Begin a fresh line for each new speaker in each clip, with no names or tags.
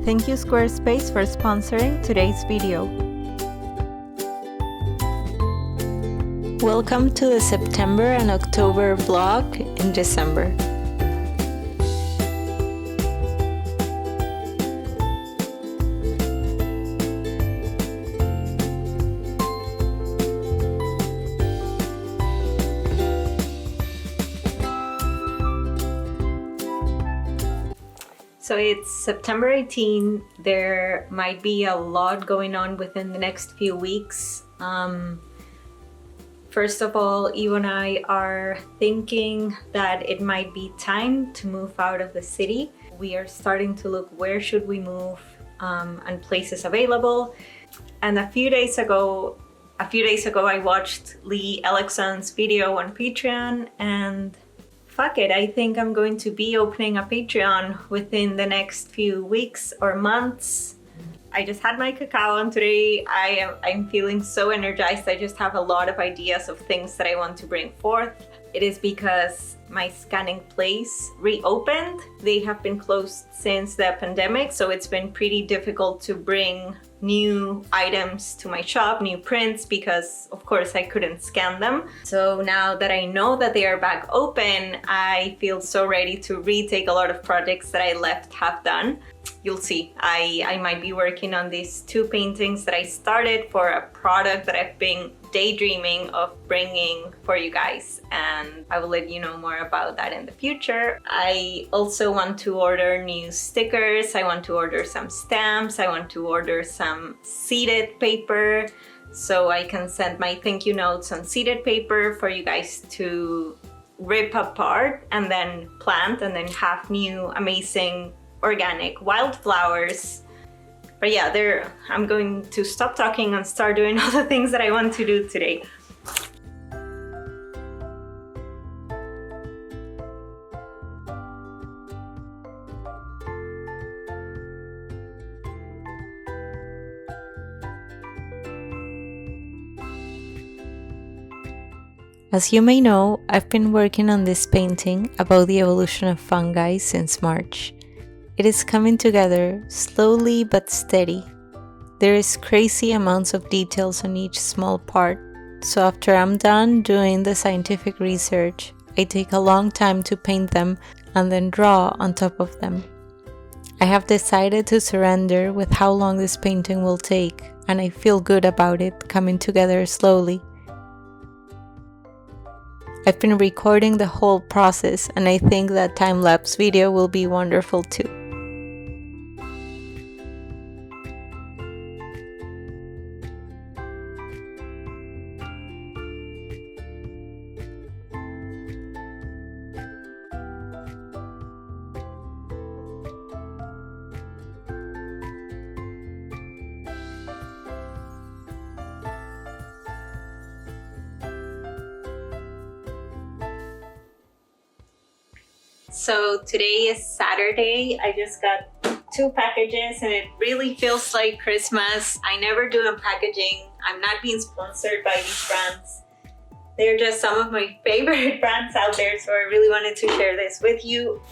Thank you Squarespace for sponsoring today's video. Welcome to the September and October vlog in December. So it's September 18. There might be a lot going on within the next few weeks. First of all, Eve and I are thinking that it might be time to move out of the city. We are starting to look where should we move and places available. And a few days ago I watched Lee Ellickson's video on Patreon, and fuck it, I think I'm going to be opening a Patreon within the next few weeks or months. I just had my cacao and today I'm feeling so energized. I just have a lot of ideas of things that I want to bring forth. It is because my scanning place reopened. They have been closed since the pandemic, so it's been pretty difficult to bring new items to my shop, new prints, because of course I couldn't scan them. So now that I know that they are back open, I feel so ready to retake a lot of projects that I left half done. You'll see, I might be working on these 2 paintings that I started for a product that I've been daydreaming of bringing for you guys, and I will let you know more about that in the future. I also want to order new stickers, I want to order some stamps, I want to order some seeded paper so I can send my thank you notes on seeded paper for you guys to rip apart and then plant and then have new amazing organic wildflowers. But yeah, I'm going to stop talking and start doing all the things that I want to do today. As you may know, I've been working on this painting about the evolution of fungi since March. It is coming together slowly but steady. There is crazy amounts of details on each small part, so after I'm done doing the scientific research, I take a long time to paint them and then draw on top of them. I have decided to surrender with how long this painting will take, and I feel good about it coming together slowly. I've been recording the whole process, and I think that time-lapse video will be wonderful too. So today is Saturday. I just got 2 packages and it really feels like Christmas. I never do unpackaging. I'm not being sponsored by these brands. They're just some of my favorite brands out there, so I really wanted to share this with you.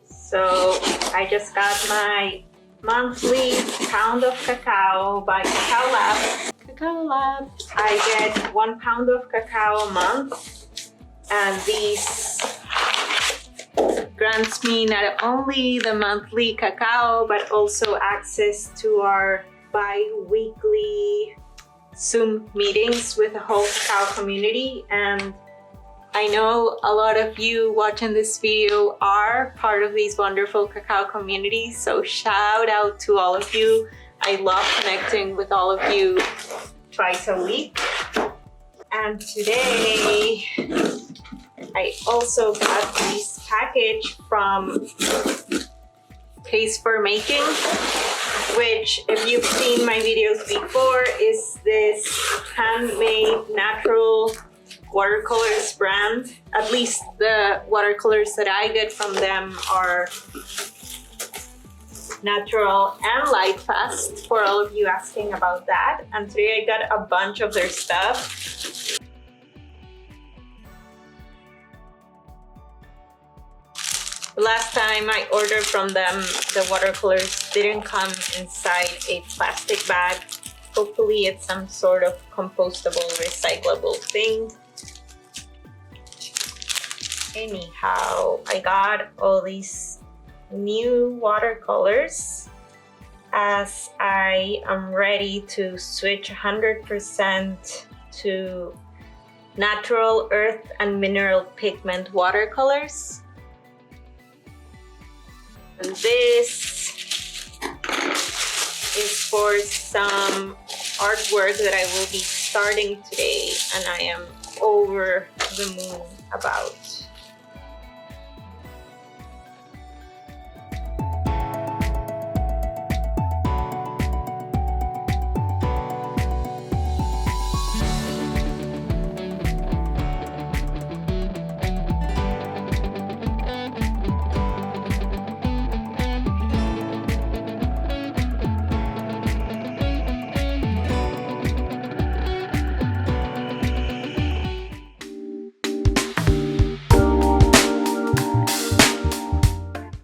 So I just got my monthly pound of cacao by Cacao Lab. Cacao Lab. I get 1 pound of cacao a month, and these grants me not only the monthly cacao but also access to our bi-weekly Zoom meetings with the whole cacao community. And I know a lot of you watching this video are part of these wonderful cacao communities, so shout out to all of you. I love connecting with all of you twice a week. And today I also got this package from Case for Making, which, if you've seen my videos before, is this handmade natural watercolors brand. At least the watercolors that I get from them are natural and light fast, for all of you asking about that. And today I got a bunch of their stuff. Last time I ordered from them, the watercolors didn't come inside a plastic bag. Hopefully it's some sort of compostable, recyclable thing. Anyhow, I got all these new watercolors as I am ready to switch 100% to natural earth and mineral pigment watercolors. And this is for some artwork that I will be starting today, and I am over the moon about.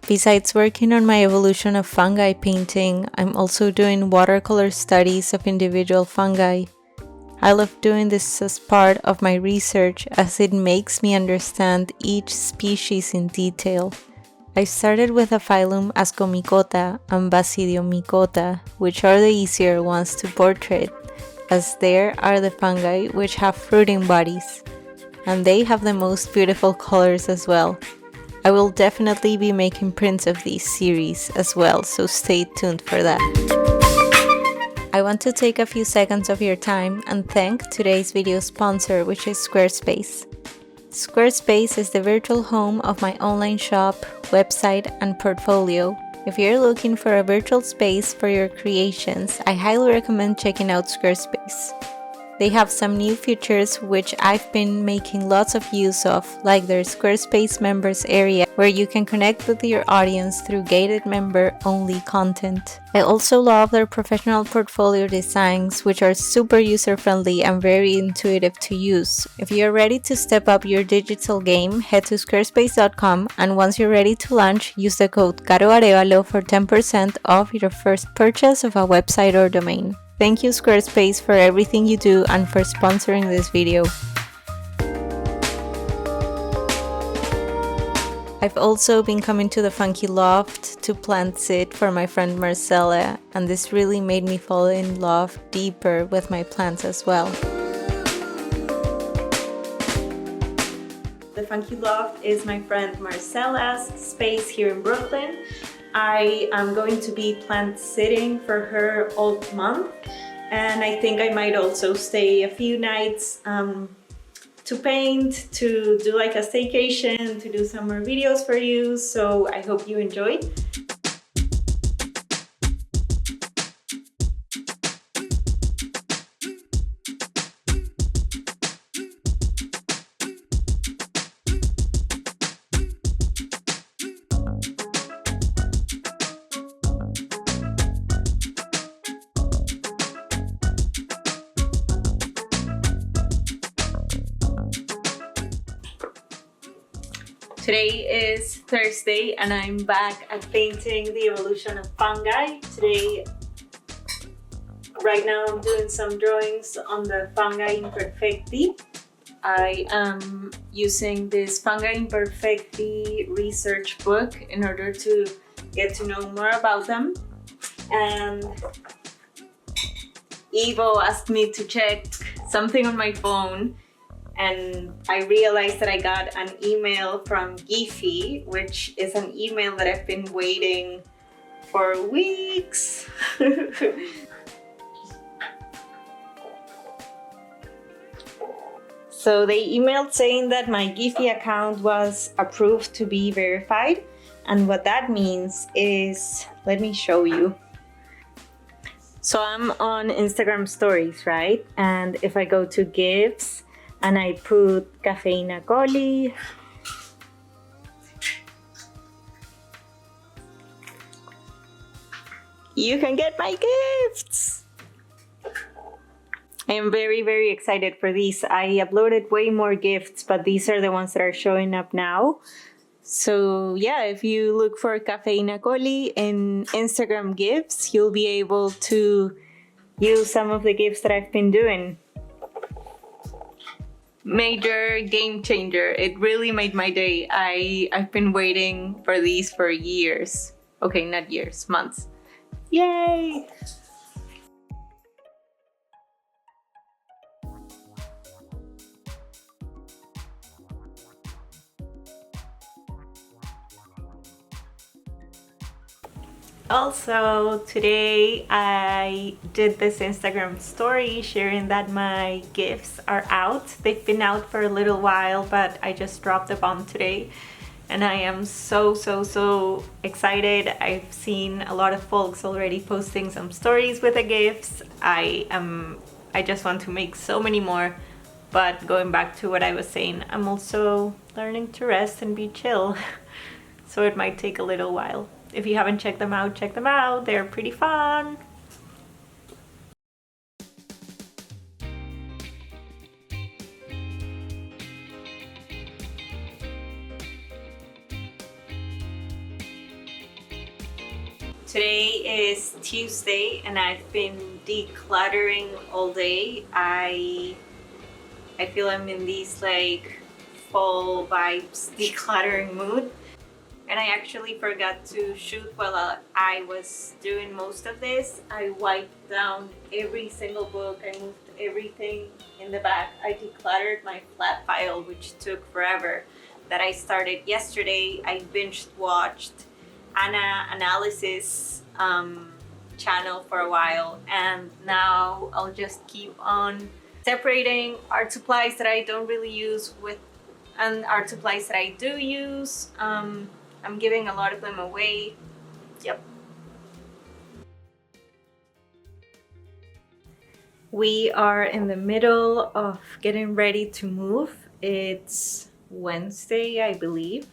Besides working on my evolution of fungi painting, I'm also doing watercolor studies of individual fungi. I love doing this as part of my research as it makes me understand each species in detail. I started with a phylum Ascomycota and Basidiomycota, which are the easier ones to portrait, as there are the fungi which have fruiting bodies, and they have the most beautiful colors as well. I will definitely be making prints of these series as well, so stay tuned for that. I want to take a few seconds of your time and thank today's video sponsor, which is Squarespace. Squarespace is the virtual home of my online shop, website, and portfolio. If you're looking for a virtual space for your creations, I highly recommend checking out Squarespace. They have some new features which I've been making lots of use of, like their Squarespace members area where you can connect with your audience through gated member-only content. I also love their professional portfolio designs, which are super user-friendly and very intuitive to use. If you're ready to step up your digital game, head to squarespace.com, and once you're ready to launch, use the code Arevalo for 10% off your first purchase of a website or domain. Thank you, Squarespace, for everything you do and for sponsoring this video. I've also been coming to the Funky Loft to plant sit for my friend Marcella, and this really made me fall in love deeper with my plants as well. The Funky Loft is my friend Marcella's space here in Brooklyn. I am going to be plant sitting for her all month, and I think I might also stay a few nights to paint, to do like a staycation, to do some more videos for you, so I hope you enjoy. Today is Thursday and I'm back at painting the evolution of fungi. Right now I'm doing some drawings on the Fungi Imperfecti. I am using this Fungi Imperfecti research book in order to get to know more about them. And Ivo asked me to check something on my phone, and I realized that I got an email from Giphy, which is an email that I've been waiting for weeks. So they emailed saying that my Giphy account was approved to be verified, and what that means is, let me show you. So I'm on Instagram stories, right? And if I go to gifts, and I put Cafeína Coli, you can get my gifts! I am very, very excited for these. I uploaded way more gifts, but these are the ones that are showing up now. So yeah, if you look for Cafeína Coli in Instagram gifts, you'll be able to use some of the gifts that I've been doing. Major game changer. It really made my day. I've been waiting for these for years. Okay, not years, months. Yay! Also, today I did this Instagram story sharing that my gifts are out. They've been out for a little while, but I just dropped the bomb today. And I am so excited. I've seen a lot of folks already posting some stories with the gifts. I just want to make so many more. But going back to what I was saying, I'm also learning to rest and be chill. So it might take a little while. If you haven't checked them out, check them out. They're pretty fun. Today is Tuesday and I've been decluttering all day. I feel I'm in these like fall vibes decluttering mood. And I actually forgot to shoot while I was doing most of this. I wiped down every single book. I moved everything in the back. I decluttered my flat file, which took forever. That I started yesterday. I binge watched Anna Analysis channel for a while, and now I'll just keep on separating art supplies that I don't really use with and art supplies that I do use. I'm giving a lot of them away. Yep. We are in the middle of getting ready to move. It's Wednesday, I believe.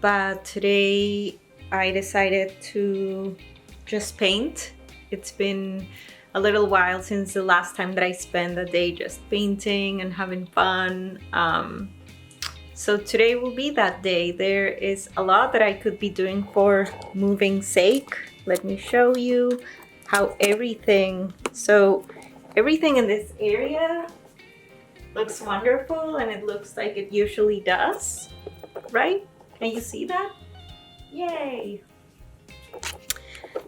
But today I decided to just paint. It's been a little while since the last time that I spent a day just painting and having fun. So today will be that day. There is a lot that I could be doing for moving sake. Let me show you how everything in this area looks wonderful, and it looks like it usually does, right? Can you see that? Yay!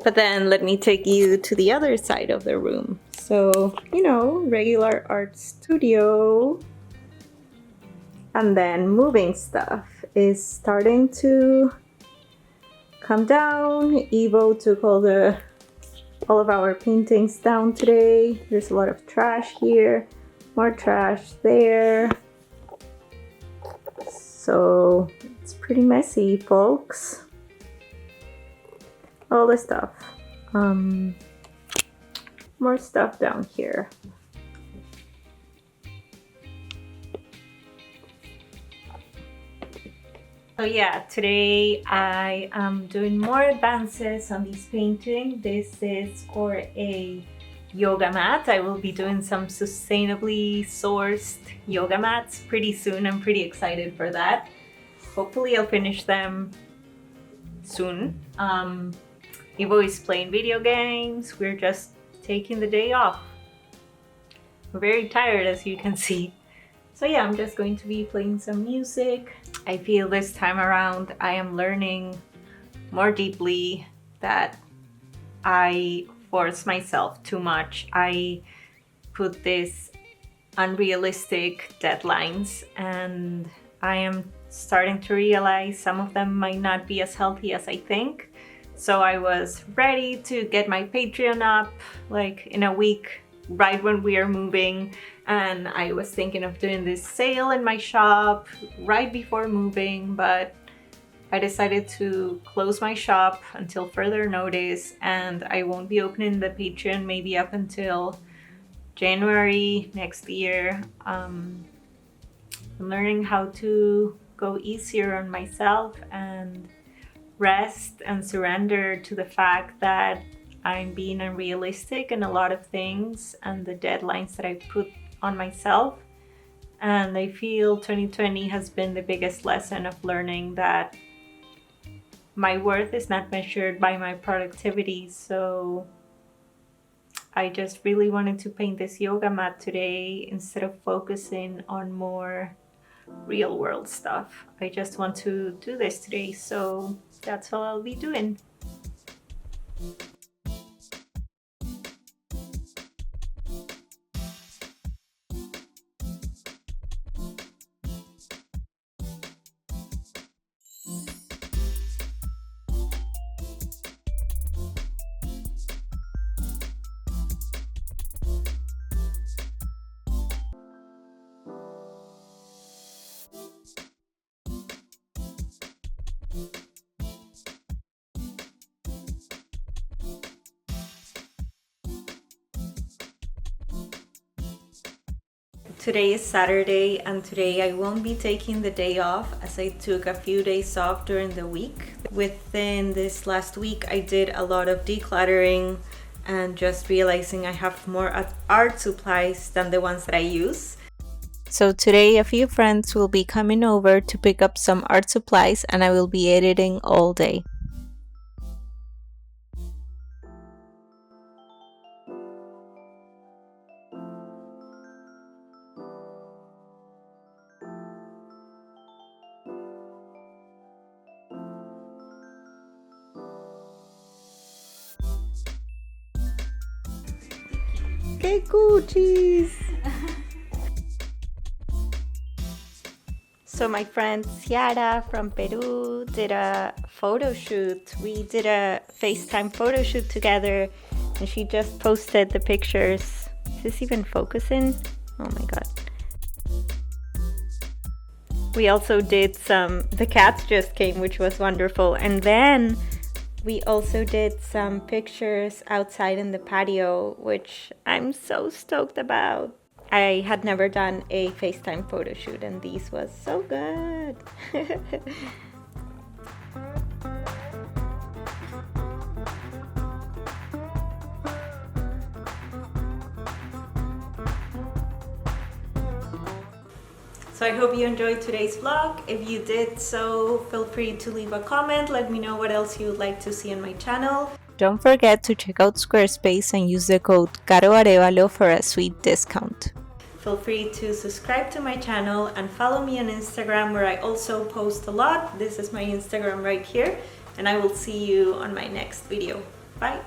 But then let me take you to the other side of the room. So, regular art studio. And then moving stuff is starting to come down. Evo took all of our paintings down today. There's a lot of trash here, more trash there. So it's pretty messy, folks. All the stuff. More stuff down here. So yeah, today I am doing more advances on this painting. This is for a yoga mat. I will be doing some sustainably sourced yoga mats pretty soon. I'm pretty excited for that. Hopefully I'll finish them soon. Evo is playing video games. We're just taking the day off. I'm very tired, as you can see. So yeah, I'm just going to be playing some music. I feel this time around I am learning more deeply that I force myself too much. I put these unrealistic deadlines, and I am starting to realize some of them might not be as healthy as I think. So I was ready to get my Patreon up like in a week, right when we are moving, and I was thinking of doing this sale in my shop right before moving, but I decided to close my shop until further notice, and I won't be opening the Patreon maybe up until January next year. I'm learning how to go easier on myself and rest and surrender to the fact that I'm being unrealistic in a lot of things and the deadlines that I put on myself. And I feel 2020 has been the biggest lesson of learning that my worth is not measured by my productivity. So I just really wanted to paint this yoga mat today instead of focusing on more real world stuff. I just want to do this today, so that's all I'll be doing. Today is Saturday, and today I won't be taking the day off as I took a few days off during the week. Within this last week, I did a lot of decluttering and just realizing I have more art supplies than the ones that I use. So today a few friends will be coming over to pick up some art supplies, and I will be editing all day. ¡Qué cuchis! So my friend Ciara from Peru did a photo shoot. We did a FaceTime photo shoot together, and she just posted the pictures. Is this even focusing? Oh my god. We also did the cats just came, which was wonderful. And then we also did some pictures outside in the patio, which I'm so stoked about. I had never done a FaceTime photo shoot, and these was so good. So I hope you enjoyed today's vlog. If you did so, feel free to leave a comment. Let me know what else you would like to see on my channel. Don't forget to check out Squarespace and use the code Caro Arevalo for a sweet discount. Feel free to subscribe to my channel and follow me on Instagram, where I also post a lot. This is my Instagram right here, and I will see you on my next video. Bye!